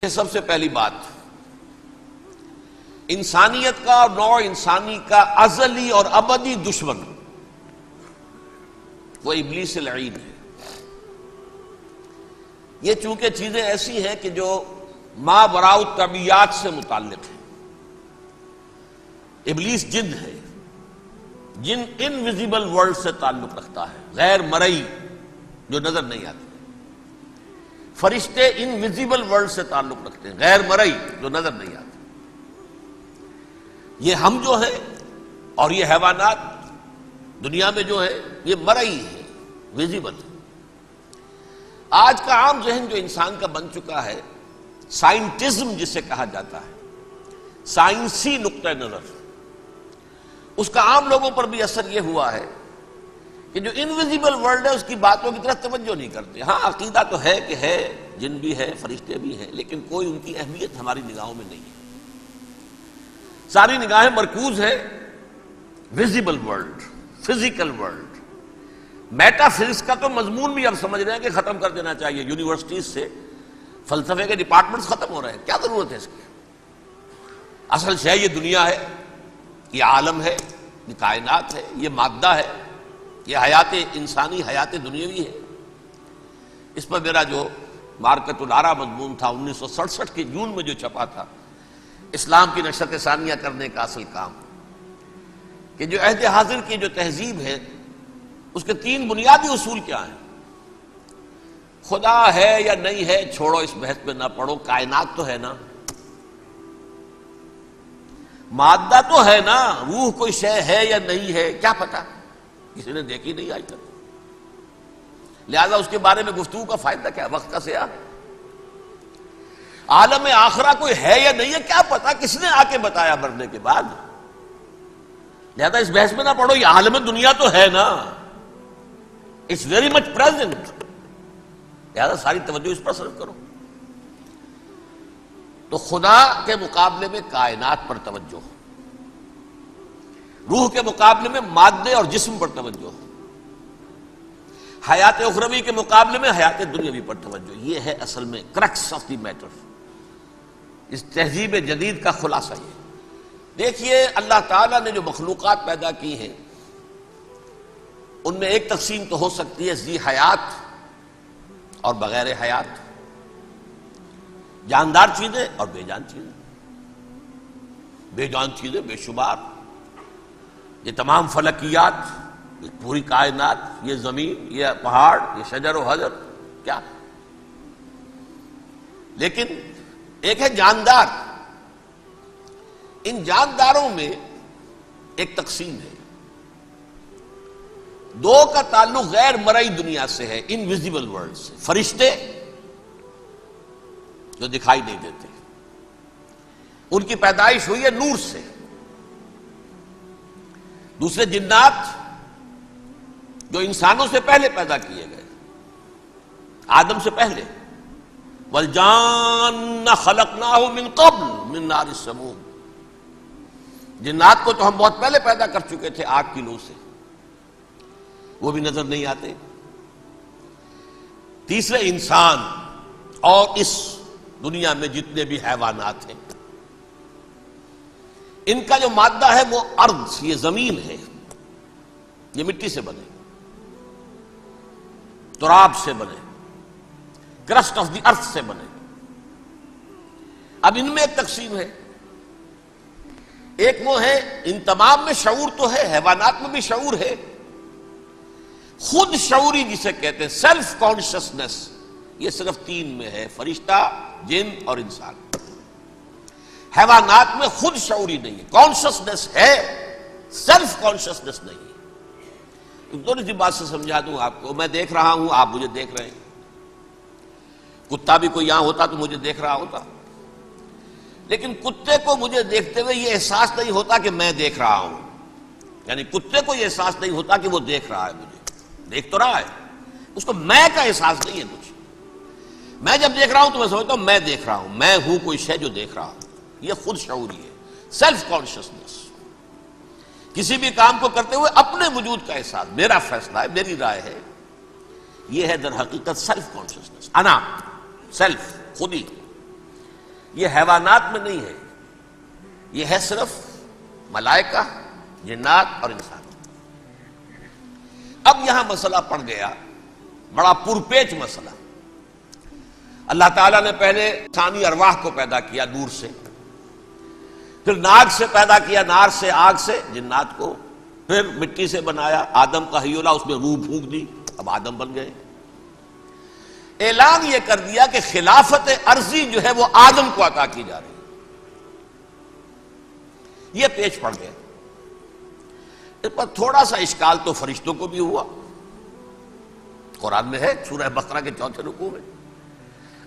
سب سے پہلی بات، انسانیت کا اور نوع انسانی کا ازلی اور ابدی دشمن وہ ابلیس لعین ہے۔ یہ چونکہ چیزیں ایسی ہیں کہ جو ما وراء الطبیعات سے متعلق ہیں۔ ابلیس جن ہے، جن انویزیبل ورلڈ سے تعلق رکھتا ہے، غیر مرئی جو نظر نہیں آتی۔ فرشتے انویزیبل ورلڈ سے تعلق رکھتے ہیں، غیر مرئی جو نظر نہیں آتے۔ یہ ہم جو ہیں اور یہ حیوانات دنیا میں جو ہے یہ مرئی ہے، ویزیبل ہے۔ آج کا عام ذہن جو انسان کا بن چکا ہے، سائنٹزم جسے کہا جاتا ہے، سائنسی نقطہ نظر، اس کا عام لوگوں پر بھی اثر یہ ہوا ہے کہ جو انویزیبل ورلڈ ہے اس کی باتوں کی طرف توجہ نہیں کرتے۔ ہاں عقیدہ تو ہے کہ ہے، جن بھی ہے، فرشتے بھی ہیں، لیکن کوئی ان کی اہمیت ہماری نگاہوں میں نہیں ہے۔ ساری نگاہیں مرکوز ہے visible world, physical world. Meta physics کا تو مضمون بھی اب سمجھ رہے ہیں کہ ختم کر دینا چاہیے، یونیورسٹیز سے فلسفے کے ڈپارٹمنٹس ختم ہو رہے ہیں، کیا ضرورت ہے اس کی؟ اصل شے یہ دنیا ہے، یہ عالم ہے، یہ کائنات ہے، یہ مادہ ہے، یہ حیات انسانی، حیات دنیاوی ہے۔ اس پر میرا جو مارکت الآراء مضمون تھا 1967 کے جون میں جو چھپا تھا، اسلام کی نشرت ثانیہ کرنے کا اصل کام، کہ جو عہد حاضر کی جو تہذیب ہے اس کے 3 بنیادی اصول کیا ہیں؟ خدا ہے یا نہیں ہے چھوڑو، اس بحث پہ نہ پڑھو، کائنات تو ہے نا، مادہ تو ہے نا، روح کوئی شے ہے یا نہیں ہے کیا پتا، کسی نے دیکھی نہیں آج تک، لہذا اس کے بارے میں گفتگو کا فائدہ کیا، وقت کا سیاہ۔ عالم آخرہ کوئی ہے یا نہیں ہے کیا پتا، کس نے آ کے بتایا مرنے کے بعد، لہذا اس بحث میں نہ پڑھو، یہ عالم دنیا تو ہے نا، اٹس ویری مچ پریزنٹ، لہذا ساری توجہ اس پر صرف کرو۔ تو خدا کے مقابلے میں کائنات پر توجہ، روح کے مقابلے میں مادے اور جسم پر توجہ، حیات اخروی کے مقابلے میں حیات دنیاوی پر توجہ، یہ ہے اصل میں کرکس آف دی میٹر، اس تہذیب جدید کا خلاصہ یہ۔ دیکھیے اللہ تعالیٰ نے جو مخلوقات پیدا کی ہیں ان میں ایک تقسیم تو ہو سکتی ہے ذی حیات اور بغیر حیات، جاندار چیزیں اور بے جان چیزیں۔ بے جان چیزیں بے شمار، یہ تمام فلکیات، یہ پوری کائنات، یہ زمین، یہ پہاڑ، یہ شجر و حجر، کیا؟ لیکن ایک ہے جاندار۔ ان جانداروں میں ایک تقسیم ہے، 2 کا تعلق غیر مرئی دنیا سے ہے، انویزیبل ورلڈ سے۔ فرشتے جو دکھائی نہیں دیتے، ان کی پیدائش ہوئی ہے نور سے۔ دوسرے جنات جو انسانوں سے پہلے پیدا کیے گئے، آدم سے پہلے، وَالْجَانَّ خَلَقْنَاهُ مِن قَبْلُ مِن نَارِ السَّمُومِ، جنات کو تو ہم بہت پہلے پیدا کر چکے تھے آگ کی لو سے، وہ بھی نظر نہیں آتے۔ تیسرے انسان اور اس دنیا میں جتنے بھی حیوانات ہیں، ان کا جو مادہ ہے وہ ارض، یہ زمین ہے، یہ مٹی سے بنے، تراب سے بنے، کرسٹ آف دی ارتھ سے بنے۔ اب ان میں ایک تقسیم ہے، ایک وہ ہے، ان تمام میں شعور تو ہے، حیوانات میں بھی شعور ہے، خود شعوری جسے کہتے ہیں سیلف کانشسنس، یہ صرف 3 میں ہے، فرشتہ، جن اور انسان۔ حیوانات میں خود شعوری نہیں ہے، کانشسنس ہے، سیلف کانشسنس نہیں ہے۔ تھوڑی سی بات سے سمجھا دوں آپ کو، میں دیکھ رہا ہوں، آپ مجھے دیکھ رہے ہیں، کتا بھی کوئی یہاں ہوتا تو مجھے دیکھ رہا ہوتا، لیکن کتے کو مجھے دیکھتے ہوئے یہ احساس نہیں ہوتا کہ میں دیکھ رہا ہوں، یعنی کتے کو یہ احساس نہیں ہوتا کہ وہ دیکھ رہا ہے، مجھے دیکھ تو رہا ہے، اس کو میں کا احساس نہیں ہے کچھ۔ میں جب دیکھ رہا ہوں تو میں سمجھتا ہوں میں دیکھ رہا ہوں، میں ہوں کوئی شے جو دیکھ رہا ہوں، یہ خود شعوری ہے، سیلف کانشسنس۔ کسی بھی کام کو کرتے ہوئے اپنے وجود کا احساس، میرا فیصلہ ہے، میری رائے ہے، یہ ہے در حقیقت سیلف کانشسنس، انا، سیلف، خودی۔ یہ حیوانات میں نہیں ہے، یہ ہے صرف ملائکہ، جنات اور انسان۔ اب یہاں مسئلہ پڑ گیا، بڑا پرپیچ مسئلہ۔ اللہ تعالیٰ نے پہلے انسانی ارواح کو پیدا کیا نور سے، پھر ناگ سے پیدا کیا، نار سے، آگ سے جنات کو، پھر مٹی سے بنایا، آدم کا حی اللہ، اس میں روح پھونک دی، اب آدم بن گئے۔ اعلان یہ کر دیا کہ خلافت عرضی جو ہے وہ آدم کو عطا کی جا رہی ہے۔ یہ پیچ پڑ گیا۔ اس پر تھوڑا سا اشکال تو فرشتوں کو بھی ہوا، قرآن میں ہے سورہ بقرہ کے 4 رکوع میں،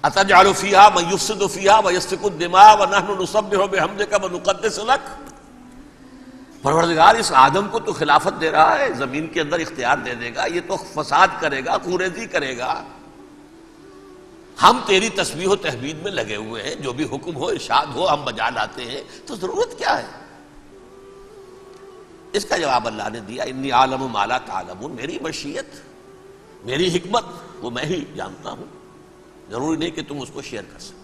أَتَجْعَلُ فِيهَا مَن يُفْسِدُ فِيهَا وَيَسْفِكُ الدِّمَاءَ وَنَحْنُ نُسَبِّحُ بِحَمْدِكَ وَنُقَدِّسُ لَكَ۔ پروردگار اس آدم کو تو خلافت دے رہا ہے، زمین کے اندر اختیار دے دے گا، یہ تو فساد کرے گا، کوریزی کرے گا، ہم تیری تسبیح و تحمید میں لگے ہوئے ہیں، جو بھی حکم ہو ارشاد ہو ہم بجا لاتے ہیں، تو ضرورت کیا ہے؟ اس کا جواب اللہ نے دیا، انی عالم ما لا تعلمون، میری مشیت، میری حکمت وہ میں ہی جانتا ہوں، ضروری نہیں کہ تم اس کو شیئر کر سکو۔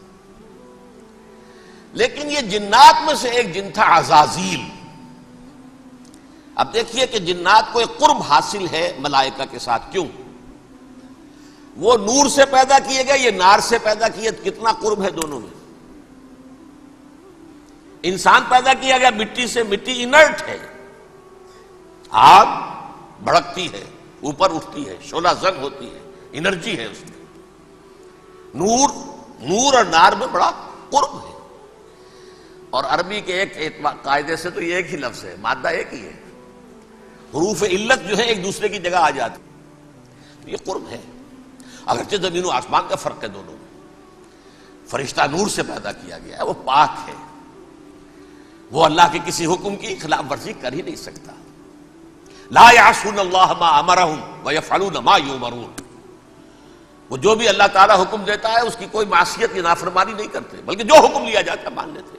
لیکن یہ جنات میں سے ایک جن تھا عزازیل۔ اب دیکھیے کہ جنات کو ایک قرب حاصل ہے ملائکہ کے ساتھ، کیوں؟ وہ نور سے پیدا کیے گئے، یہ نار سے پیدا کیے، کتنا قرب ہے دونوں میں۔ انسان پیدا کیا گیا مٹی سے، مٹی انرٹ ہے، آگ بھڑکتی ہے، اوپر اٹھتی ہے، شعلہ زن ہوتی ہے، انرجی ہے اس میں۔ نور اور نار میں بڑا قرب ہے۔ اور عربی کے ایک قاعدے سے تو یہ ایک ہی لفظ ہے، مادہ ایک ہی ہے، حروف علت جو ہے ایک دوسرے کی جگہ آ جاتی، تو یہ قرب ہے۔ اگرچہ زمین و آسمان کا فرق ہے دونوں میں۔ فرشتہ نور سے پیدا کیا گیا ہے، وہ پاک ہے، وہ اللہ کے کسی حکم کی خلاف ورزی کر ہی نہیں سکتا۔ لا یعصون اللہ ما امرہم ویفعلون ما یؤمرون، وہ جو بھی اللہ تعالیٰ حکم دیتا ہے اس کی کوئی معصیت یا نافرمانی نہیں کرتے، بلکہ جو حکم لیا جاتا مان لیتے۔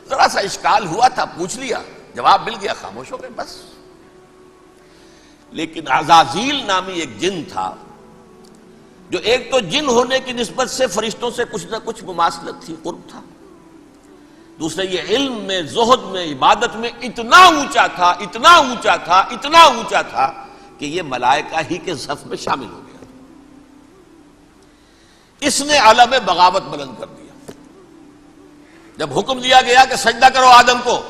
ذرا سا اشکال ہوا تھا، پوچھ لیا، جواب مل گیا، خاموش ہو گئے بس۔ لیکن عزازیل نامی ایک جن تھا، جو ایک تو جن ہونے کی نسبت سے فرشتوں سے کچھ نہ کچھ مماثلت تھی، قرب تھا، دوسرے یہ علم میں، زہد میں، عبادت میں اتنا اونچا تھا، اتنا اونچا تھا، اتنا اونچا تھا کہ یہ ملائکہ ہی کے صف میں شامل ہو گیا۔ اس نے عالم بغاوت بلند کر دیا۔ جب حکم دیا گیا کہ سجدہ کرو آدم کو،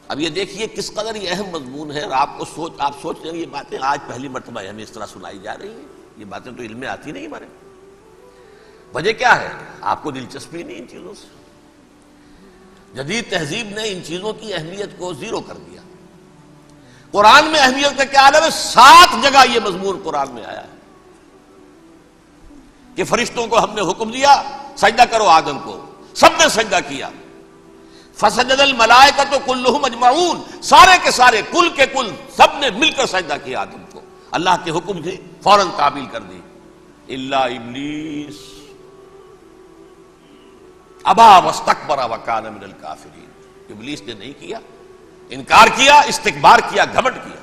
اب یہ دیکھیے کس قدر یہ اہم مضمون ہے، اور آپ سوچ رہے ہیں یہ باتیں آج پہلی مرتبہ ہمیں اس طرح سنائی جا رہی ہیں، یہ باتیں تو علم میں آتی نہیں ہمارے۔ وجہ کیا ہے؟ آپ کو دلچسپی نہیں ان چیزوں سے۔ جدید تہذیب نے ان چیزوں کی اہمیت کو زیرو کر دیا۔ قرآن میں اہمیت کا کیا عالم ہے؟ 7 جگہ یہ مضمون قرآن میں آیا ہے کہ فرشتوں کو ہم نے حکم دیا سجدہ کرو آدم کو، سب نے سجدہ کیا۔ فسجد الملائکۃ کلھم اجمعون، سارے کے سارے، کل کے کل، سب نے مل کر سجدہ کیا آدم کو، اللہ کے حکم سے فوراً تعمیل کر دی، الا ابلیس ابا واستکبر وکان من الکافرین۔ ابلیس نے نہیں کیا، انکار کیا، استکبار کیا، گھمنڈ کیا۔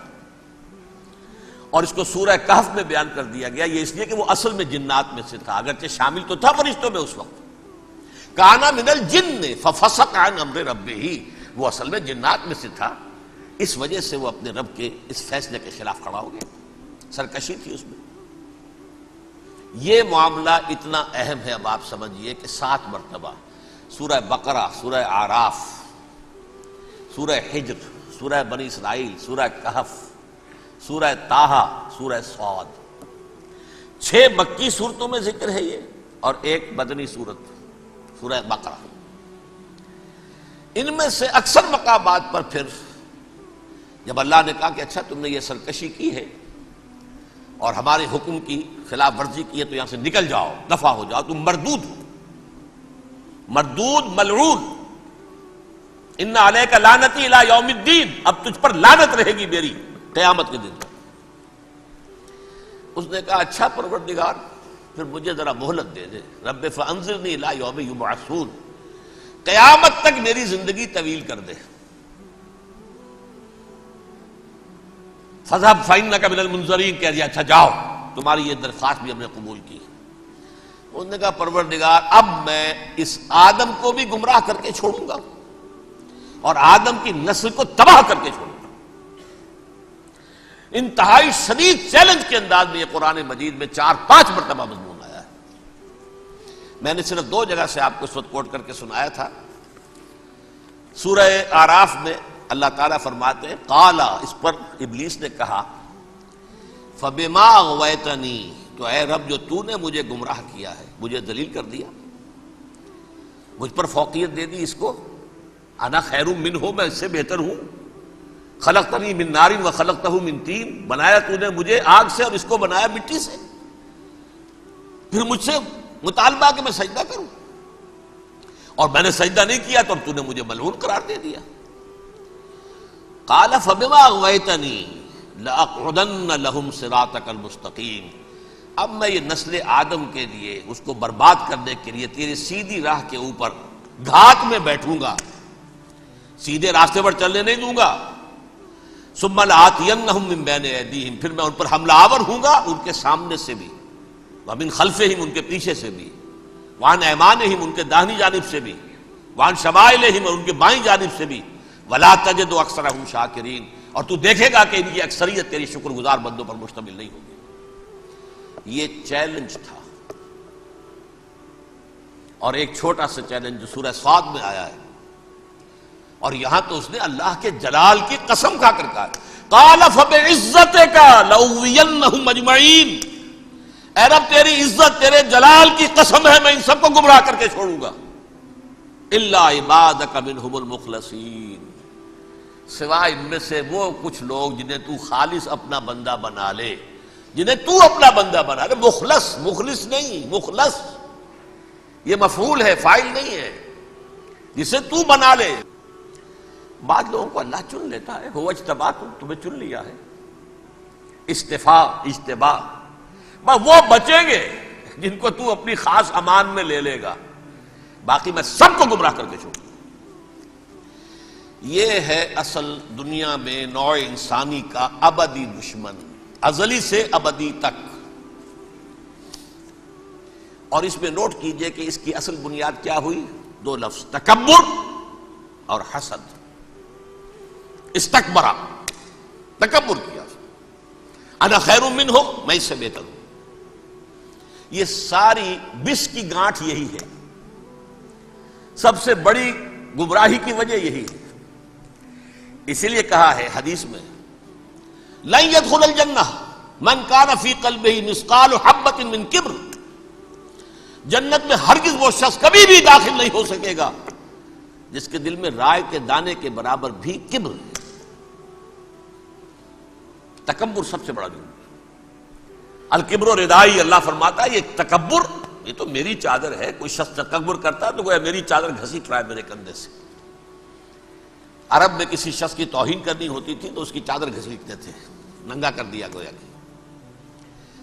اور اس کو سورہ کہف میں بیان کر دیا گیا، یہ اس لیے کہ وہ اصل میں جنات میں سے تھا، اگرچہ شامل تو تھا فرشتوں میں اس وقت۔ کانا من الجن ففسق عن امر ربہ، وہ اصل میں جنات میں سے تھا، اس وجہ سے وہ اپنے رب کے اس فیصلے کے خلاف کھڑا ہو گیا، سرکشی تھی اس میں۔ یہ معاملہ اتنا اہم ہے، اب آپ سمجھیے کہ 7 مرتبہ سورہ بقرہ، سورہ اعراف، سورہ حجر، سورہ بنی اسرائیل، سورہ کہف، سورہ طٰہٰ، سورہ صاد، 6 مکی صورتوں میں ذکر ہے یہ، اور ایک مدنی صورت سورہ بقرہ۔ ان میں سے اکثر مقامات پر پھر جب اللہ نے کہا کہ اچھا تم نے یہ سرکشی کی ہے اور ہمارے حکم کی خلاف ورزی کی ہے تو یہاں سے نکل جاؤ، دفع ہو جاؤ، تم مردود ہو، مردود ملعون، ان علیک لعنتی الی یوم الدین، اب تجھ پر لعنت رہے گی میری قیامت کے دن۔ اس نے کہا اچھا پروردگار پھر مجھے ذرا مہلت دے دے، رب فانظرنی الی یوم یبعثون، قیامت تک میری زندگی طویل کر دے۔ فذهب فإنک من المنظرین، کہہ دیا اچھا جاؤ، تمہاری یہ درخواست بھی ہم نے قبول کی۔ انہوں نے کہا پروردگار اب میں اس آدم کو بھی گمراہ کر کے چھوڑوں گا اور آدم کی نسل کو تباہ کر کے چھوڑوں گا۔ انتہائی شدید چیلنج کے انداز میں یہ قرآن مجید میں 4-5 مرتبہ مضمون آیا ہے۔ میں نے صرف 2 جگہ سے آپ کو اس وقت کوٹ کر کے سنایا تھا۔ سورہ اعراف میں اللہ تعالیٰ فرماتے ہیں قالا، اس پر ابلیس نے کہا فبما اغویتنی، تو اے رب جو تو نے مجھے گمراہ کیا ہے، مجھے ذلیل کر دیا، مجھ پر فوقیت دے دی، اس کو انا خیر منہ، میں اس سے بہتر ہوں، خلقتنی من نار و خلقتہ من طین، بنایا تو نے مجھے آگ سے اور اس کو بنایا مٹی سے، پھر مجھ سے مطالبہ کہ میں سجدہ کروں، اور میں نے سجدہ نہیں کیا تو اب تو نے مجھے ملعون قرار دے دیا۔ قال فبما اغویتنی لأقعدن لهم صراطک المستقیم، اب میں یہ نسل آدم کے لیے، اس کو برباد کرنے کے لیے تیری سیدھی راہ کے اوپر گھات میں بیٹھوں گا، سیدھے راستے پر چلنے نہیں دوں گا۔ ثم لآتینہم من بین ایدیہم، پھر میں ان پر حملہ آور ہوں گا، ان کے سامنے سے بھی، ومن خلفہم، ان کے پیچھے سے بھی، وعن ایمانہم، ان کے داہنی جانب سے بھی، وعن شمائلہم، اور ان کے بائیں جانب سے بھی، ولا تجد اکثرہم شاکرین، اور تو دیکھے گا کہ ان کی اکثریت تیری شکر گزار بندوں پر مشتمل نہیں ہوگی۔ یہ چیلنج تھا، اور ایک چھوٹا سا چیلنج جو سورہ صاد میں آیا ہے، اور یہاں تو اس نے اللہ کے جلال کی قسم کھا کر کہا قال فبعزتک لأغوینہم اجمعین، اے رب تیری عزت، تیرے جلال کی قسم ہے میں ان سب کو گمراہ کر کے چھوڑوں گا، الا عبادک منہم المخلصین، سوائے ان میں سے وہ کچھ لوگ جنہیں تو خالص اپنا بندہ بنا لے، جنہیں تو اپنا بندہ بنا لے، مخلص، مخلص نہیں، مخلص یہ مفعول ہے، فاعل نہیں ہے، جسے تو بنا لے۔ بعض لوگوں کو اللہ چن لیتا ہے، هو اجتباکم، تمہیں چن لیا ہے، استفاء، اجتباء، بس وہ بچیں گے جن کو تو اپنی خاص امان میں لے لے گا، باقی میں سب کو گمراہ کر کے چھوڑوں۔ یہ ہے اصل دنیا میں نوع انسانی کا ابدی دشمن، ازلی سے ابدی تک۔ اور اس میں نوٹ کیجئے کہ اس کی اصل بنیاد کیا ہوئی؟ 2 لفظ، تکبر اور حسد۔ استکبرا، تکبر کیا، انا خیر منہ، میں اس سے بہتر ہوں۔ یہ ساری بس کی گانٹھ یہی ہے، سب سے بڑی گمراہی کی وجہ یہی ہے۔ اسی لیے کہا ہے حدیث میں لن يدخل الجنہ من کان فی قلبہ مثقال حبۃ من کبر، جنت میں ہرگز وہ شخص کبھی بھی داخل نہیں ہو سکے گا جس کے دل میں رائے کے دانے کے برابر بھی کبر ہے۔ تکبر سب سے بڑا جرم، الکبر ردائی، اللہ فرماتا ہے یہ تکبر، یہ تو میری چادر ہے، کوئی شخص تکبر کرتا ہے تو گویا میری چادر گھسیٹ رہا ہے میرے کندھے سے۔ عرب میں کسی شخص کی توہین کرنی ہوتی تھی تو اس کی چادر گھسیٹتے تھے، ننگا کر دیا گویا کہ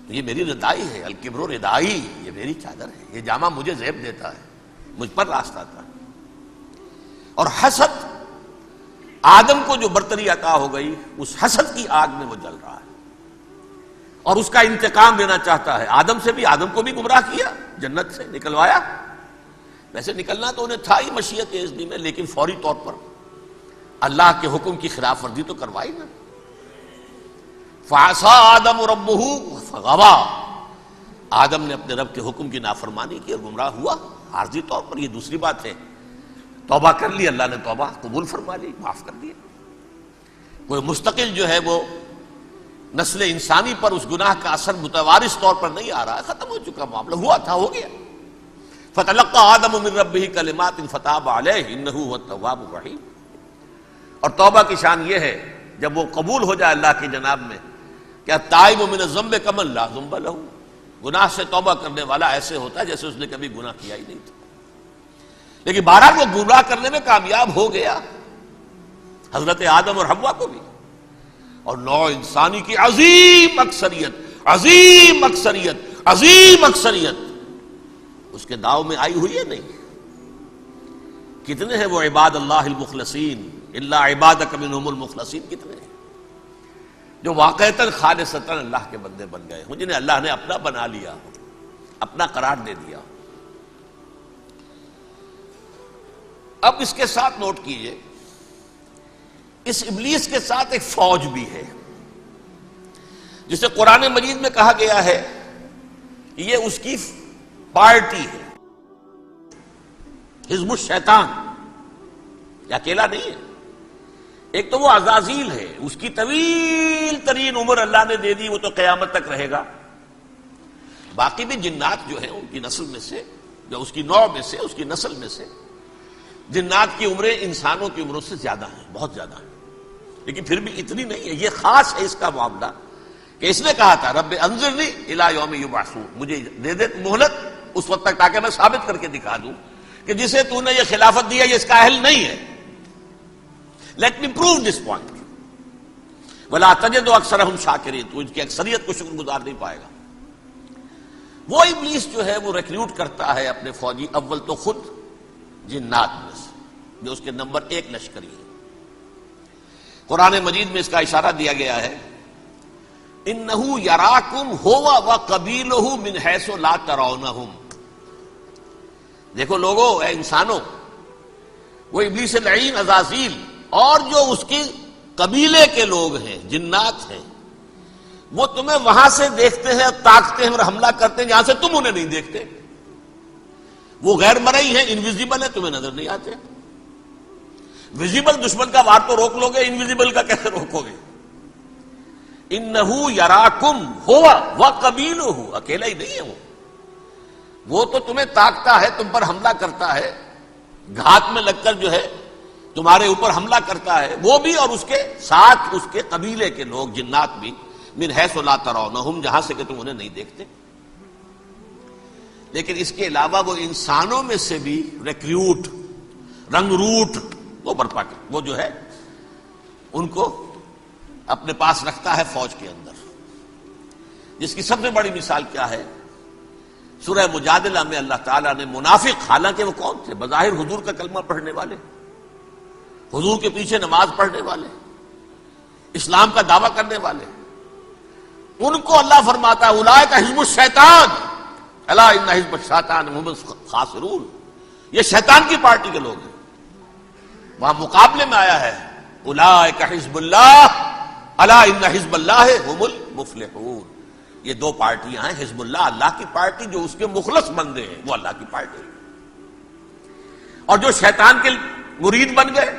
تو یہ میری ردائی ہے، الکبر ردائی، یہ میری چادر ہے، یہ جامہ مجھے زیب دیتا ہے، مجھ پر راستہ تھا۔ اور حسد، آدم کو جو برتری عطا ہو گئی، اس حسد کی آگ میں وہ جل رہا ہے اور اس کا انتقام لینا چاہتا ہے۔ آدم سے بھی، آدم کو بھی گمراہ کیا، جنت سے نکلوایا، ویسے نکلنا تو انہیں تھا ہی مشیت اذنی میں، لیکن فوری طور پر اللہ کے حکم کی خلاف ورزی تو کروائی نا۔ فعصى آدم ربہ فغوى، آدم نے اپنے رب کے حکم کی نافرمانی کی اور گمراہ ہوا عارضی طور پر۔ یہ دوسری بات ہے، توبہ کر لی، اللہ نے توبہ قبول فرما لی، معاف کر دیا۔ کوئی مستقل جو ہے وہ نسل انسانی پر اس گناہ کا اثر متوارث طور پر نہیں آ رہا ہے، ختم ہو چکا معاملہ، ہوا تھا ہو گیا۔ فتلقى آدم من ربہ کلمات فتاب علیہ انہ هو التواب الرحیم۔ اور توبہ کی شان یہ ہے جب وہ قبول ہو جائے اللہ کی جناب میں، کیا تائب من الذنب کمن لا ذنب لہ، گناہ سے توبہ کرنے والا ایسے ہوتا ہے جیسے اس نے کبھی گناہ کیا ہی نہیں تھا۔ لیکن بہرحال وہ گمراہ کرنے میں کامیاب ہو گیا، حضرت آدم اور حوا کو بھی، اور نوع انسانی کی عظیم اکثریت، عظیم اکثریت، عظیم اکثریت اس کے داؤ میں آئی ہوئی ہے نہیں۔ کتنے ہیں وہ عباد اللہ المخلصین، الا عبادک منہم المخلصین، کتنے ہیں جو واقعتاً خالصتاً اللہ کے بندے بن گئے ہوں، جنہیں اللہ نے اپنا بنا لیا، اپنا قرار دے دیا۔ اب اس کے ساتھ نوٹ کیجئے، اس ابلیس کے ساتھ ایک فوج بھی ہے جسے قرآن مجید میں کہا گیا ہے کہ یہ اس کی پارٹی ہے، حزب الشیطان، یہ اکیلا نہیں ہے۔ ایک تو وہ عزازیل ہے، اس کی طویل ترین عمر اللہ نے دے دی، وہ تو قیامت تک رہے گا۔ باقی بھی جنات جو ہیں ان کی نسل میں سے، یا اس کی نوع میں سے، اس کی نسل میں سے، جنات کی عمریں انسانوں کی عمروں سے زیادہ ہیں، بہت زیادہ ہیں، لیکن پھر بھی اتنی نہیں ہے۔ یہ خاص ہے اس کا معاملہ کہ اس نے کہا تھا رب انظرنی الی یوم یبعثون، مجھے دے دے مہلت اس وقت تک تاکہ میں ثابت کر کے دکھا دوں کہ جسے تو نے یہ خلافت دیا یہ اس کا اہل نہیں ہے۔ Let me prove this point ولا تجد اکثرهم شاکرین، تو ان کی اکثریت کو شکر گزار نہیں پائے گا۔ وہ ابلیس جو ہے وہ ریکروٹ کرتا ہے اپنے فوجی، اول تو خود جنات میں سے جو اس کے نمبر 1 لشکری ہے۔ قرآن مجید میں اس کا اشارہ دیا گیا ہے انہو یراکم ہوا وقبیلہ من حیث لا ترونہم۔ دیکھو لوگو، اے انسانوں، وہ ابلیس لعین عزازیل اور جو اس کی قبیلے کے لوگ ہیں، جنات ہیں، وہ تمہیں وہاں سے دیکھتے ہیں، تاکتے ہیں اور حملہ کرتے ہیں جہاں سے تم انہیں نہیں دیکھتے۔ وہ غیر مرئی ہیں، انویزیبل ہیں، تمہیں نظر نہیں آتے۔ ویزیبل دشمن کا وار تو روک لو گے، انویزیبل کا کیسے روکو گے؟ انہو یراکم ہوا وقبیلہ، اکیلا ہی نہیں ہے وہ تو تمہیں تاکتا ہے، تم پر حملہ کرتا ہے، گھات میں لگ کر جو ہے تمہارے اوپر حملہ کرتا ہے، وہ بھی اور اس کے ساتھ اس کے قبیلے کے لوگ جنات بھی، من حیث لا ترونہم، جہاں سے کہ تم انہیں نہیں دیکھتے۔ لیکن اس کے علاوہ وہ انسانوں میں سے بھی ریکریوٹ، رنگ روٹ وہ برپا کر، وہ جو ہے ان کو اپنے پاس رکھتا ہے فوج کے اندر، جس کی سب سے بڑی مثال کیا ہے؟ سورہ مجادلہ میں اللہ تعالیٰ نے منافق، حالانکہ وہ کون تھے؟ بظاہر حضور کا کلمہ پڑھنے والے، حضور کے پیچھے نماز پڑھنے والے، اسلام کا دعویٰ کرنے والے، ان کو اللہ فرماتا ہے اولئک حزب الشیطان الا ان حزب الشیطان هم الخاسرون، یہ شیطان کی پارٹی کے لوگ ہیں۔ وہاں مقابلے میں آیا ہے اولئک حزب اللہ الا ان حزب اللہ هم المفلحون۔ یہ دو پارٹیاں ہیں، حزب اللہ اللہ کی پارٹی جو اس کے مخلص بندے ہیں، وہ اللہ کی پارٹی، اور جو شیطان کے مرید بن گئے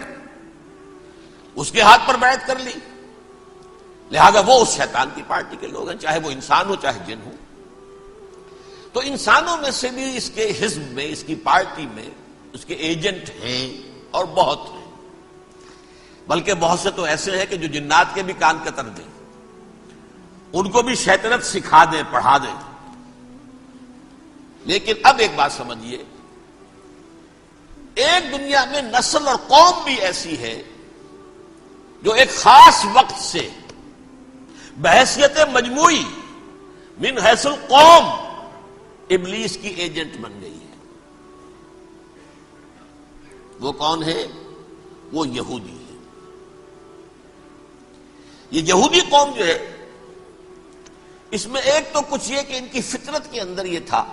اس کے ہاتھ پر بیعت کر لی، لہذا وہ اس شیطان کی پارٹی کے لوگ ہیں، چاہے وہ انسان ہو چاہے جن ہو۔ تو انسانوں میں سے بھی اس کے حزب میں، اس کی پارٹی میں اس کے ایجنٹ ہیں اور بہت ہیں، بلکہ بہت سے تو ایسے ہیں کہ جو جنات کے بھی کان کتر دیں، ان کو بھی شیطنت سکھا دیں، پڑھا دیں۔ لیکن اب ایک بات سمجھیے، ایک دنیا میں نسل اور قوم بھی ایسی ہے جو ایک خاص وقت سے بحیثیت مجموعی من حیث القوم ابلیس کی ایجنٹ بن گئی ہے۔ وہ کون ہے؟ وہ یہودی ہے۔ یہ یہودی قوم جو ہے، اس میں ایک تو کچھ یہ کہ ان کی فطرت کے اندر یہ تھا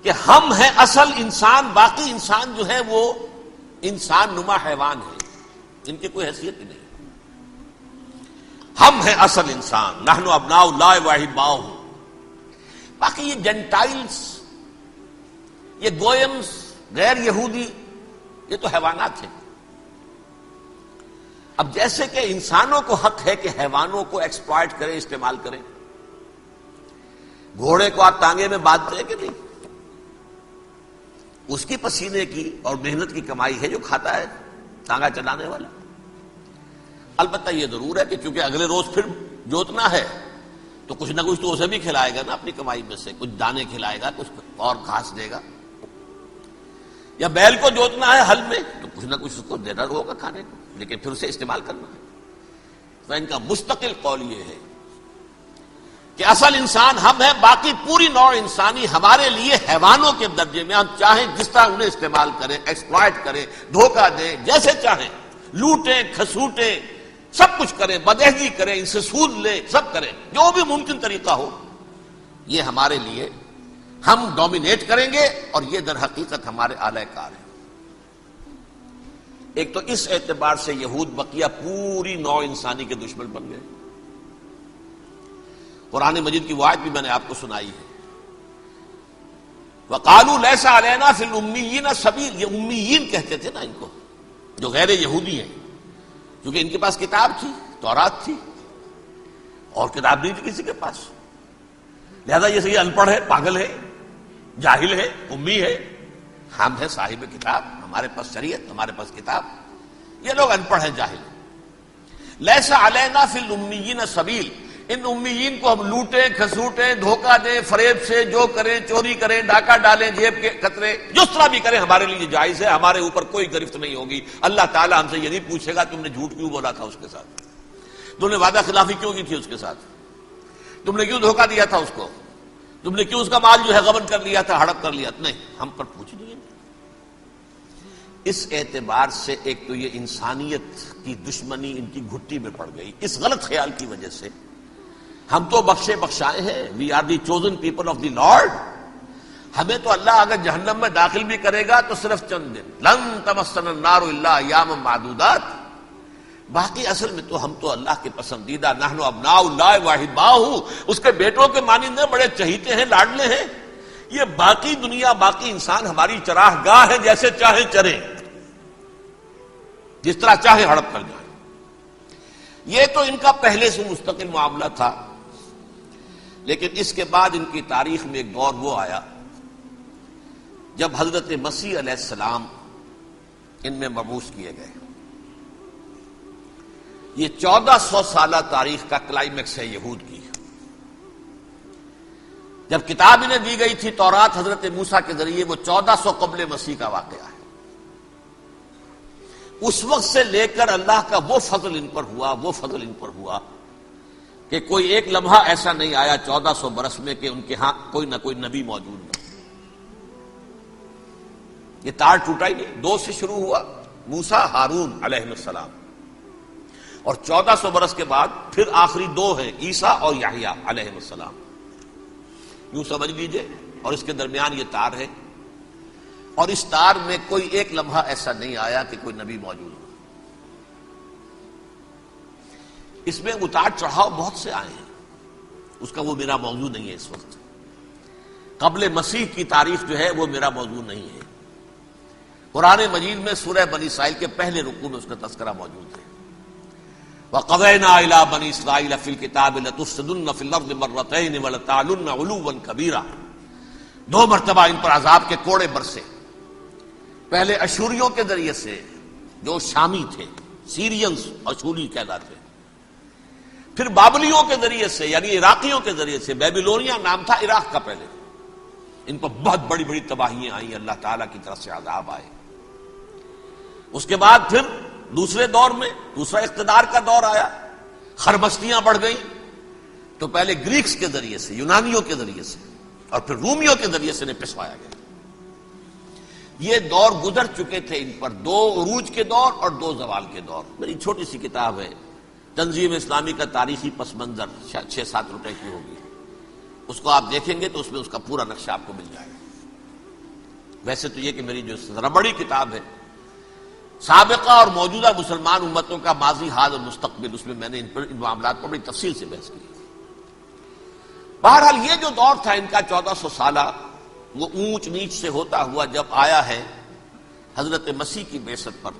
کہ ہم ہیں اصل انسان، باقی انسان جو ہے وہ انسان نما حیوان ہے، ان کی کوئی حیثیت ہی نہیں۔ ہم ہیں اصل انسان، نحن ابناء اللہ واحباؤہ۔ باقی یہ جنٹائلز، یہ گوئمز، غیر یہودی، یہ تو حیوانات ہیں۔ اب جیسے کہ انسانوں کو حق ہے کہ حیوانوں کو ایکسپلائٹ کریں، استعمال کریں، گھوڑے کو آپ ٹانگے میں باندھتے ہیں کہ نہیں؟ اس کی پسینے کی اور محنت کی کمائی ہے جو کھاتا ہے ٹانگا چلانے والا۔ البتہ یہ ضرور ہے کہ چونکہ اگلے روز پھر جوتنا ہے تو کچھ نہ کچھ تو اسے بھی کھلائے گا نا، اپنی کمائی میں سے کچھ دانے کھلائے گا، کچھ اور گھاس دے گا، یا بیل کو جوتنا ہے ہل میں تو کچھ نہ کچھ اس کو دینا ہوگا کھانے کو، لیکن پھر اسے استعمال کرنا ہے۔ تو ان کا مستقل قول یہ ہے کہ اصل انسان ہم ہیں، باقی پوری نوع انسانی ہمارے لیے حیوانوں کے درجے میں، ہم چاہیں جس طرح انہیں استعمال کریں، ایکسپلائٹ کریں، دھوکہ دیں، جیسے چاہیں، لوٹیں، کھسوٹیں، سب کچھ کریں، بدہضی کریں، ان سے سود لیں، سب کریں، جو بھی ممکن طریقہ ہو، یہ ہمارے لیے ہم ڈومینیٹ کریں گے اور یہ در حقیقت ہمارے اعلی کار ہیں. ایک تو اس اعتبار سے یہود بقیہ پوری نوع انسانی کے دشمن بن گئے. قرآن مجید کی وہ آیت بھی میں نے آپ کو سنائی ہے، وَقَالُوا لَيْسَ عَلَيْنَا فِي الْأُمِّيِّينَ سَبِيلٌ. یہ امیین کہتے تھے نا ان کو، جو غیر یہودی ہیں، کیونکہ ان کے پاس کتاب تھی، تورات تھی، اور کتاب نہیں تھی کسی کے پاس، لہذا یہ ان پڑھ ہے، پاگل ہے، جاہل ہے، امی ہے. ہم ہیں صاحب کتاب، ہمارے پاس شریعت، ہمارے پاس کتاب. یہ لوگ ان پڑھ ہیں، جاہل ہیں. لَيْسَ عَلَيْنَا فِي الْأُمِّيِّينَ سَبِيلٌ. ان امیین کو ہم لوٹیں، کھسوٹیں، دھوکہ دیں، فریب سے جو کریں، چوری کریں، ڈاکہ ڈالیں، جیب کے قطرے، جس طرح بھی کریں ہمارے لیے جائز ہے، ہمارے اوپر کوئی گرفت نہیں ہوگی. اللہ تعالیٰ ہم سے یہ نہیں پوچھے گا تم نے جھوٹ کیوں بولا تھا اس کے ساتھ، تم نے وعدہ خلافی کیوں کی تھی اس کے ساتھ، تم نے کیوں دھوکہ دیا تھا اس کو، تم نے کیوں اس کا مال جو ہے غبن کر لیا تھا، ہڑپ کر لیا تھا. نہیں، ہم پر پوچھ نہیں. اس اعتبار سے ایک تو یہ انسانیت کی دشمنی ان کی گھٹی میں پڑ گئی. اس غلط خیال کی وجہ سے ہم تو بخشے بخشائے ہیں، we are the chosen people of the Lord. ہمیں تو اللہ اگر جہنم میں داخل بھی کرے گا تو صرف چند دن، لن تمسنا النار الا ایاما معدودات. باقی اصل میں تو ہم تو اللہ کے پسندیدہ، نحن ابناء اللہ واحباہ، اس کے بیٹوں کے مانند بڑے چہیتے ہیں، لاڈلے ہیں. یہ باقی دنیا، باقی انسان ہماری چراہ گاہ ہے، جیسے چاہیں چریں، جس طرح چاہے ہڑپ کر جائیں. یہ تو ان کا پہلے سے مستقل معاملہ تھا. لیکن اس کے بعد ان کی تاریخ میں ایک دور وہ آیا جب حضرت مسیح علیہ السلام ان میں مبعوث کیے گئے. یہ 1400 سالہ تاریخ کا کلائمیکس ہے یہود کی. جب کتاب انہیں دی گئی تھی تورات حضرت موسیٰ کے ذریعے، وہ 1400 قبل مسیح کا واقعہ ہے. اس وقت سے لے کر اللہ کا وہ فضل ان پر ہوا، وہ فضل ان پر ہوا کہ کوئی ایک لمحہ ایسا نہیں آیا 1400 برس میں کہ ان کے ہاں کوئی نہ کوئی نبی موجود نہ. یہ تار ٹوٹا ہی نہیں. 2 سے شروع ہوا، موسیٰ، ہارون علیہ السلام، اور 1400 برس کے بعد پھر آخری 2 ہیں، عیسیٰ اور یحییٰ علیہ السلام. یوں سمجھ لیجئے. اور اس کے درمیان یہ تار ہے، اور اس تار میں کوئی ایک لمحہ ایسا نہیں آیا کہ کوئی نبی موجود ہو. اس میں اتار چڑھاؤ بہت سے آئے ہیں، اس کا وہ میرا موضوع نہیں ہے. اس وقت قبل مسیح کی تاریخ جو ہے وہ میرا موضوع نہیں ہے. قرآن مجید میں سورہ بنی اسرائیل کے پہلے رکوع میں اس کا تذکرہ موجود ہے. وَقَضَيْنَا إِلَىٰ بَنِي إِسْرَائِيلَ فِي الْكِتَابِ لَتُفْسِدُنَّ فِي الْأَرْضِ مَرَّتَيْنِ وَلَتَعْلُنَّ عُلُوًّا كَبِيرًا. 2 مرتبہ ان پر عذاب کے کوڑے برسے. پہلے اشوریوں کے ذریعے سے جو شامی تھے، سیرینز اشوری کہلاتے، پھر بابلیوں کے ذریعے سے یعنی عراقیوں کے ذریعے سے، بیبیلونیا نام تھا عراق کا پہلے. ان پر بہت بڑی بڑی تباہیاں آئیں، اللہ تعالیٰ کی طرف سے عذاب آئے. اس کے بعد پھر دوسرے دور میں دوسرا اقتدار کا دور آیا، خربستیاں بڑھ گئیں. تو پہلے گریکس کے ذریعے سے، یونانیوں کے ذریعے سے، اور پھر رومیوں کے ذریعے سے پسوایا گیا. یہ دور گزر چکے تھے ان پر، 2 عروج کے دور اور 2 زوال کے دور. میری چھوٹی سی کتاب ہے تنظیم اسلامی کا تاریخی پس منظر، 6-7 روپے کی ہوگی. اس کو آپ دیکھیں گے تو اس میں اس کا پورا نقشہ آپ کو مل جائے گا. ویسے تو یہ کہ میری جو ذرا بڑی کتاب ہے سابقہ اور موجودہ مسلمان امتوں کا ماضی، حال اور مستقبل، اس میں نے ان معاملات پر بڑی تفصیل سے بحث کی. بہرحال یہ جو دور تھا ان کا 1400 سالہ، وہ اونچ نیچ سے ہوتا ہوا جب آیا ہے حضرت مسیح کی بعثت پر،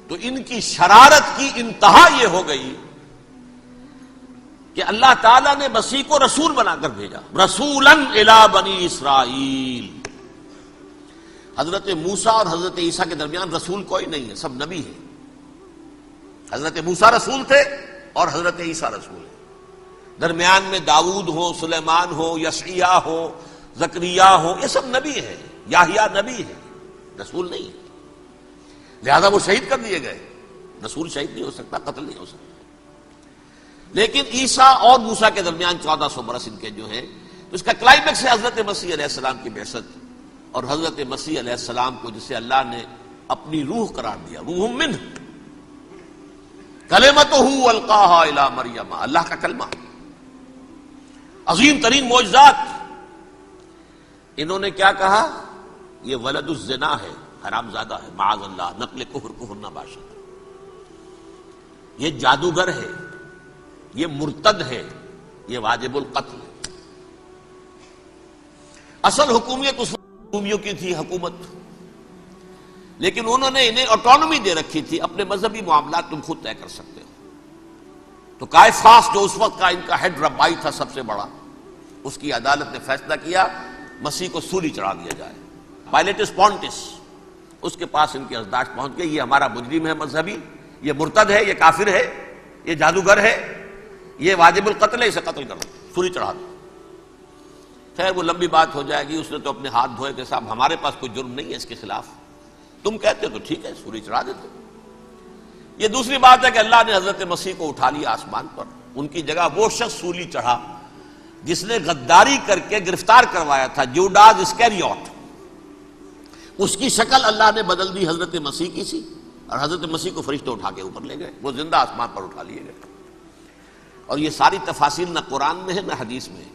تو ان کی شرارت کی انتہا یہ ہو گئی کہ اللہ تعالیٰ نے مسیح کو رسول بنا کر بھیجا. رسولاً الی بنی اسرائیل. حضرت موسیٰ اور حضرت عیسیٰ کے درمیان رسول کوئی نہیں ہے، سب نبی ہیں. حضرت موسیٰ رسول تھے اور حضرت عیسیٰ رسول ہیں. درمیان میں داؤد ہو، سلیمان ہو، یشعیاء ہو، زکریا ہو، یہ سب نبی ہیں. یحییٰ نبی ہیں، رسول نہیں ہے. لہذا وہ شہید کر دیے گئے. رسول شہید نہیں ہو سکتا، قتل نہیں ہو سکتا. لیکن عیسیٰ اور موسیٰ کے درمیان 1400 برس ان کے جو ہیں، تو اس کا کلائمیکس ہے حضرت مسیح علیہ السلام کی بعثت. اور حضرت مسیح علیہ السلام کو جسے اللہ نے اپنی روح قرار دیا، روح منہ، کلمتہ القاہا الی مریم، اللہ کا کلمہ. عظیم ترین معجزات. انہوں نے کیا کہا؟ یہ ولد الزنا ہے، حرام زادہ ہے، معاذ اللہ، نقل کفر نہ باشد، یہ جادوگر ہے، یہ مرتد ہے، یہ واجب القتل ہے. اصل حکومت اس حکومیوں کی تھی حکومت، لیکن انہوں نے انہیں آٹونومی دے رکھی تھی، اپنے مذہبی معاملات تم خود طے کر سکتے ہو. تو کائفاس جو اس وقت کا ان کا ہیڈ ربائی تھا سب سے بڑا، اس کی عدالت نے فیصلہ کیا مسیح کو سولی چڑھا دیا جائے. پائلیٹس پونٹس اس کے پاس ان کی یادداشت پہنچ گئی، یہ ہمارا مجرم ہے مذہبی، یہ مرتد ہے، یہ کافر ہے، یہ جادوگر ہے، یہ واجب القتل ہے، اسے قتل کرو، سولی چڑھا دو. خیر وہ لمبی بات ہو جائے گی. اس نے تو اپنے ہاتھ دھوئے کہ صاحب ہمارے پاس کوئی جرم نہیں ہے اس کے خلاف، تم کہتے ہو تو ٹھیک ہے سولی چڑھا دیتے. یہ دوسری بات ہے کہ اللہ نے حضرت مسیح کو اٹھا لیا آسمان پر، ان کی جگہ وہ شخص سولی چڑھا جس نے غداری کر کے گرفتار کروایا تھا، جوڈاس اسکیریوٹ. اس کی شکل اللہ نے بدل دی حضرت مسیح کی سی، اور حضرت مسیح کو فرشتے اٹھا کے اوپر لے گئے، وہ زندہ آسمان پر اٹھا لیے گئے. اور یہ ساری تفاصیل نہ قرآن میں ہے نہ حدیث میں ہے،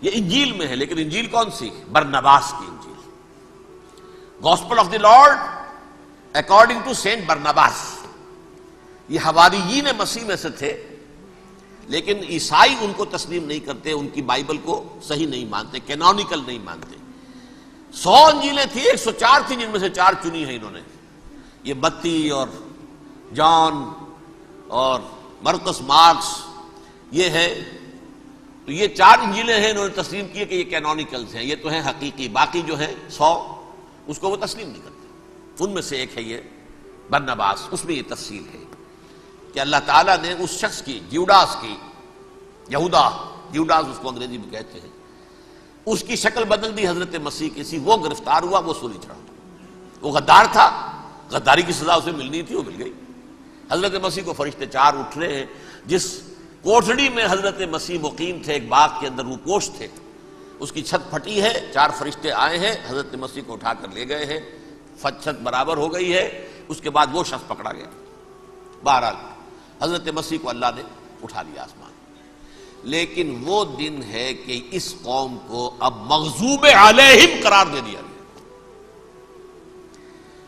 یہ انجیل میں ہے. لیکن انجیل کون سی؟ برنباس کی انجیل، gospel of the Lord according to Saint Barnabas. یہ حواریین مسیح میں سے تھے، لیکن عیسائی ان کو تسلیم نہیں کرتے، ان کی بائبل کو صحیح نہیں مانتے، کینونیکل نہیں مانتے. 100 انجیلیں تھیں، 104 تھیں جن میں سے 4 چنی ہیں انہوں نے. یہ متی اور جان اور مرکس مارکس یہ ہے، تو یہ 4 انجیلیں ہیں انہوں نے تسلیم کی کہ یہ کینونیکلز ہیں، یہ تو ہیں حقیقی. باقی جو ہے 100 اس کو وہ تسلیم نہیں کرتے. ان میں سے ایک ہے یہ برنباس. اس میں یہ تفصیل ہے کہ اللہ تعالیٰ نے اس شخص کی، جیوڈاس کی، یہودا جیوڈاس اس کو انگریزی میں کہتے ہیں، اس کی شکل بدل دی حضرت مسیح کی سی. وہ گرفتار ہوا، وہ سولی چڑھا. وہ غدار تھا، غداری کی سزا اسے ملنی تھی، وہ مل گئی. حضرت مسیح کو فرشتے 4 اٹھ رہے ہیں. جس کوٹھڑی میں حضرت مسیح مقیم تھے، ایک باغ کے اندر وہ کوش تھے، اس کی چھت پھٹی ہے، 4 فرشتے آئے ہیں، حضرت مسیح کو اٹھا کر لے گئے ہیں، چھت برابر ہو گئی ہے. اس کے بعد وہ شخص پکڑا گیا. بہرحال حضرت مسیح کو اللہ نے اٹھا لیا آسمان. لیکن وہ دن ہے کہ اس قوم کو اب مغضوب علیہم قرار دے دیا گیا.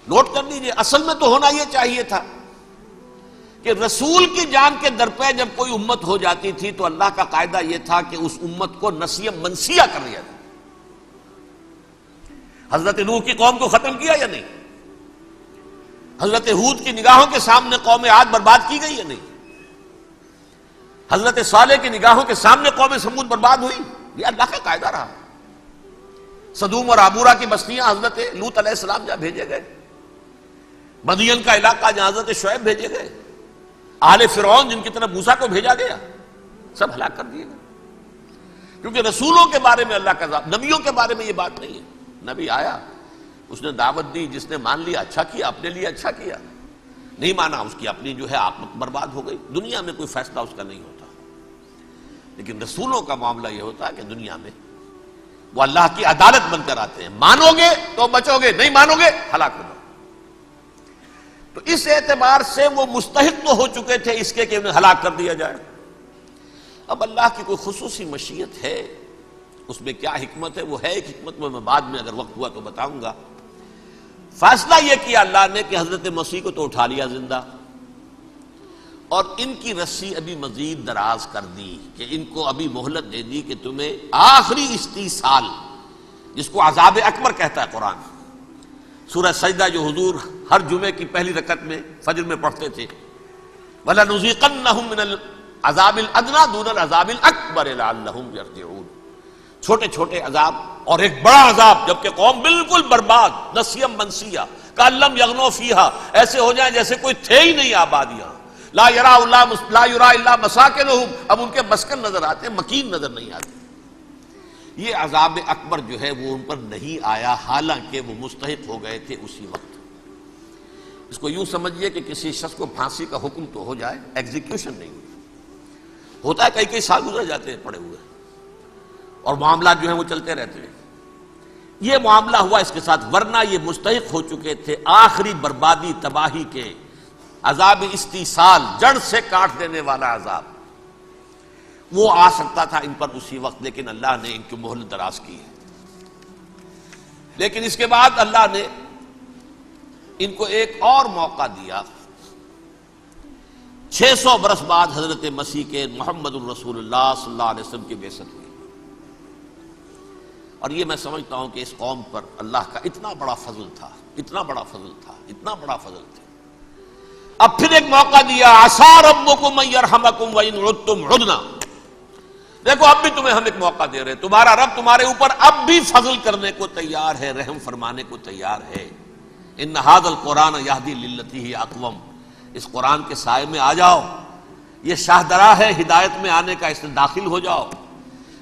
نوٹ کر لیجیے، اصل میں تو ہونا یہ چاہیے تھا کہ رسول کی جان کے در پہ جب کوئی امت ہو جاتی تھی تو اللہ کا قاعدہ یہ تھا کہ اس امت کو نسیہ منسیہ کر دیا جائے. حضرت نوح کی قوم کو ختم کیا یا نہیں؟ حضرت ہود کی نگاہوں کے سامنے قوم عاد برباد کی گئی یا نہیں؟ حضرت صالح کی نگاہوں کے سامنے قوم سمود برباد ہوئی. یہ اللہ کا قاعدہ رہا. سدوم اور عبورہ کی بستیاں حضرت لوط علیہ السلام جہاں بھیجے گئے، مدین کا علاقہ جہاں حضرت شعیب بھیجے گئے، آل فرعون جن کی طرف موسیٰ کو بھیجا گیا، سب ہلاک کر دیے گئے. کیونکہ رسولوں کے بارے میں اللہ کا عذاب، نبیوں کے بارے میں یہ بات نہیں ہے. نبی آیا، اس نے دعوت دی، جس نے مان لیا اچھا کیا، اپنے لیے اچھا کیا، نہیں مانا اس کی اپنی جو ہے عاقبت برباد ہو گئی. دنیا میں کوئی فیصلہ اس کا نہیں ہوتا، لیکن رسولوں کا معاملہ یہ ہوتا ہے کہ دنیا میں وہ اللہ کی عدالت بن کر آتے ہیں. مانو گے تو بچو گے، نہیں مانو گے ہلاک ہو جاؤ. تو اس اعتبار سے وہ مستحق تو ہو چکے تھے اس کے کہ انہیں ہلاک کر دیا جائے. اب اللہ کی کوئی خصوصی مشیت ہے، اس میں کیا حکمت ہے؟ وہ ہے ایک حکمت، میں بعد میں اگر وقت ہوا تو بتاؤں گا. فیصلہ یہ کیا اللہ نے کہ حضرت مسیح کو تو اٹھا لیا زندہ، اور ان کی رسی ابھی مزید دراز کر دی کہ ان کو ابھی مہلت دے دی کہ تمہیں آخری استیصال، جس کو عذاب اکبر کہتا ہے قرآن. سورہ سجدہ جو حضور ہر جمعے کی پہلی رکعت میں فجر میں پڑھتے تھے، وَلَنُذِيقَنَّهُم مِّنَ الْعَذَابِ الْأَدْنَىٰ دُونَ الْعَذَابِ الْأَكْبَرِ لَعَلَّهُمْ يَرْجِعُونَ. چھوٹے چھوٹے عذاب اور ایک بڑا عذاب، جبکہ قوم بالکل برباد، نسیم منسیہ، کأن لم یغنوا فیہا، ایسے ہو جائیں جیسے کوئی تھے ہی نہیں آباد یہاں. لا یرا الا مساکنہم، اب ان کے مسکن نظر آتے ہیں، مکین نظر نہیں آتے. یہ عذاب اکبر جو ہے وہ ان پر نہیں آیا، حالانکہ وہ مستحق ہو گئے تھے اسی وقت. اس کو یوں سمجھیے کہ کسی شخص کو پھانسی کا حکم تو ہو جائے، ایگزیکیوشن نہیں ہوئی. ہوتا ہے کئی سال گزر جاتے ہیں پڑے ہوئے، اور معاملات جو ہیں وہ چلتے رہتے ہیں. یہ معاملہ ہوا اس کے ساتھ، ورنہ یہ مستحق ہو چکے تھے آخری بربادی تباہی کے، عذاب استیصال، جڑ سے کاٹ دینے والا عذاب. وہ آ سکتا تھا ان پر اسی وقت، لیکن اللہ نے ان کی مہلت دراز کی ہے۔ لیکن اس کے بعد اللہ نے ان کو ایک اور موقع دیا۔ 600 برس بعد حضرت مسیح کے محمد الرسول اللہ صلی اللہ علیہ وسلم کی بعثت ہوئی، اور یہ میں سمجھتا ہوں کہ اس قوم پر اللہ کا اتنا بڑا فضل تھا، اتنا بڑا فضل تھا، اتنا بڑا فضل تھا۔ اب پھر ایک موقع دیا، عسیٰ ربکم ان یرحمکم وان عدتم عدنا۔ دیکھو اب بھی تمہیں ہم ایک موقع دے رہے ہیں، تمہارا رب تمہارے اوپر اب بھی فضل کرنے کو تیار ہے، رحم فرمانے کو تیار ہے۔ ان ھذا القرآن یہدی للتی ہی اقوم، اس قرآن کے سائے میں آ جاؤ، یہ شاہدرا ہے ہدایت میں آنے کا، اس میں داخل ہو جاؤ،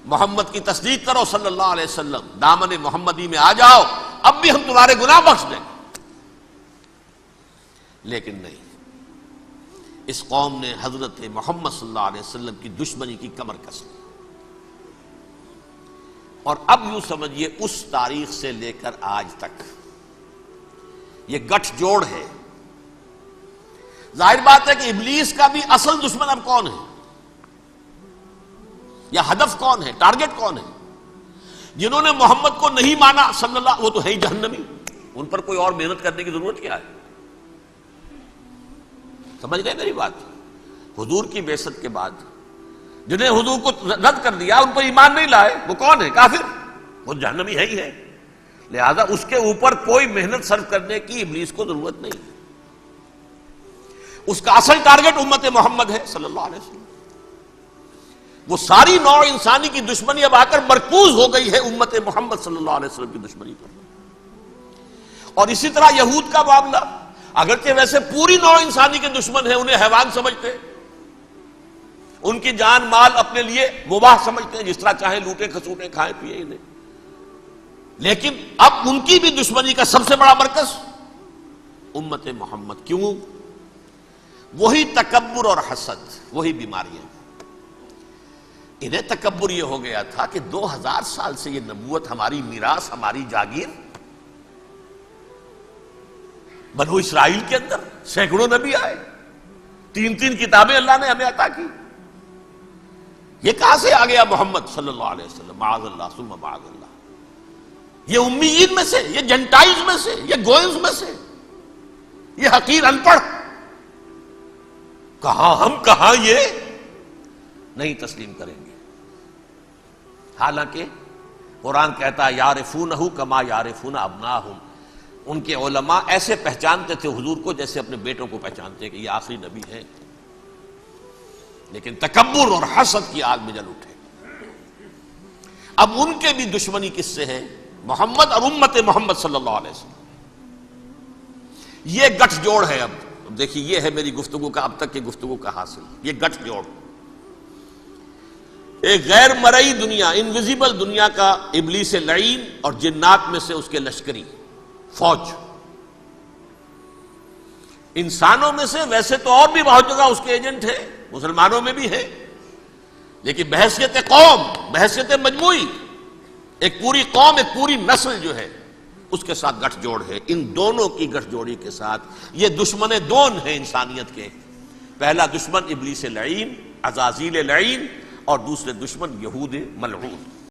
محمد کی تصدیق کرو صلی اللہ علیہ وسلم، دامن محمدی میں آ جاؤ، اب بھی ہم تمہارے گناہ بخش دیں۔ لیکن نہیں، اس قوم نے حضرت محمد صلی اللہ علیہ وسلم کی دشمنی کی کمر کس لی، اور اب یوں سمجھیے اس تاریخ سے لے کر آج تک یہ گٹھ جوڑ ہے۔ ظاہر بات ہے کہ ابلیس کا بھی اصل دشمن اب کون ہے، یا ہدف کون ہے، ٹارگٹ کون ہے؟ جنہوں نے محمد کو نہیں مانا صلی اللہ، وہ تو ہے ہی جہنمی، ان پر کوئی اور محنت کرنے کی ضرورت کیا ہے؟ سمجھ گئے میری بات؟ حضور کی بعثت کے بعد جنہیں حضور کو رد کر دیا، ان پر ایمان نہیں لائے، وہ کون ہے؟ کافر، وہ جہنمی ہے ہی ہے۔ لہذا اس کے اوپر کوئی محنت صرف کرنے کی ابلیس کو ضرورت نہیں، اس کا اصل ٹارگٹ امت محمد ہے صلی اللہ علیہ وسلم۔ وہ ساری نوع انسانی کی دشمنی اب آ کر مرکوز ہو گئی ہے امت محمد صلی اللہ علیہ وسلم کی دشمنی پر۔ اور اسی طرح یہود کا معاملہ، اگرچہ ویسے پوری نوع انسانی کے دشمن ہیں، انہیں حیوان سمجھتے ہیں، ان کی جان مال اپنے لیے مباح سمجھتے ہیں، جس طرح چاہے لوٹے کھسوٹے کھائیں پیئے انہیں، لیکن اب ان کی بھی دشمنی کا سب سے بڑا مرکز امت محمد۔ کیوں؟ وہی تکبر اور حسد، وہی بیماریاں۔ انہیں تکبر یہ ہو گیا تھا کہ 2000 سال سے یہ نبوت ہماری میراث، ہماری جاگیر، بنو اسرائیل کے اندر سینکڑوں نبی آئے، 3 کتابیں اللہ نے ہمیں عطا کی، یہ کہاں سے آ گیا محمد صلی اللہ علیہ وسلم؟ معاذ اللہ ثم معاذ اللہ، یہ امیین میں سے، یہ جنٹائلز میں سے، یہ گوئنز میں سے، یہ حقیر ان پڑھ، کہاں ہم کہاں یہ نہیں تسلیم کریں گے۔ حالانکہ قرآن کہتا ہے یعرفونہ کما یعرفون ابناہم، ان کے علماء ایسے پہچانتے تھے حضور کو جیسے اپنے بیٹوں کو پہچانتے ہیں کہ یہ آخری نبی ہیں، لیکن تکبر اور حسد کی آگ میں جل اٹھے۔ اب ان کے بھی دشمنی کس سے ہے؟ محمد اور امت محمد صلی اللہ علیہ وسلم۔ یہ گٹھ جوڑ ہے۔ اب دیکھیے، یہ ہے میری گفتگو کا اب تک کی گفتگو کا حاصل، یہ گٹھ جوڑ۔ ایک غیر مرئی دنیا، انویزیبل دنیا کا ابلیس لعین اور جنات میں سے اس کے لشکری فوج، انسانوں میں سے ویسے تو اور بھی بہت جگہ اس کے ایجنٹ ہیں، مسلمانوں میں بھی ہے، لیکن بحیثیت قوم، بحیثیت مجموعی، ایک پوری قوم، ایک پوری نسل جو ہے اس کے ساتھ گٹھ جوڑ ہے۔ ان دونوں کی گٹھ جوڑی کے ساتھ یہ دشمن دون ہیں انسانیت کے، پہلا دشمن ابلیس لعین، عزازیل لعین، اور دوسرے دشمن یہود ملعون۔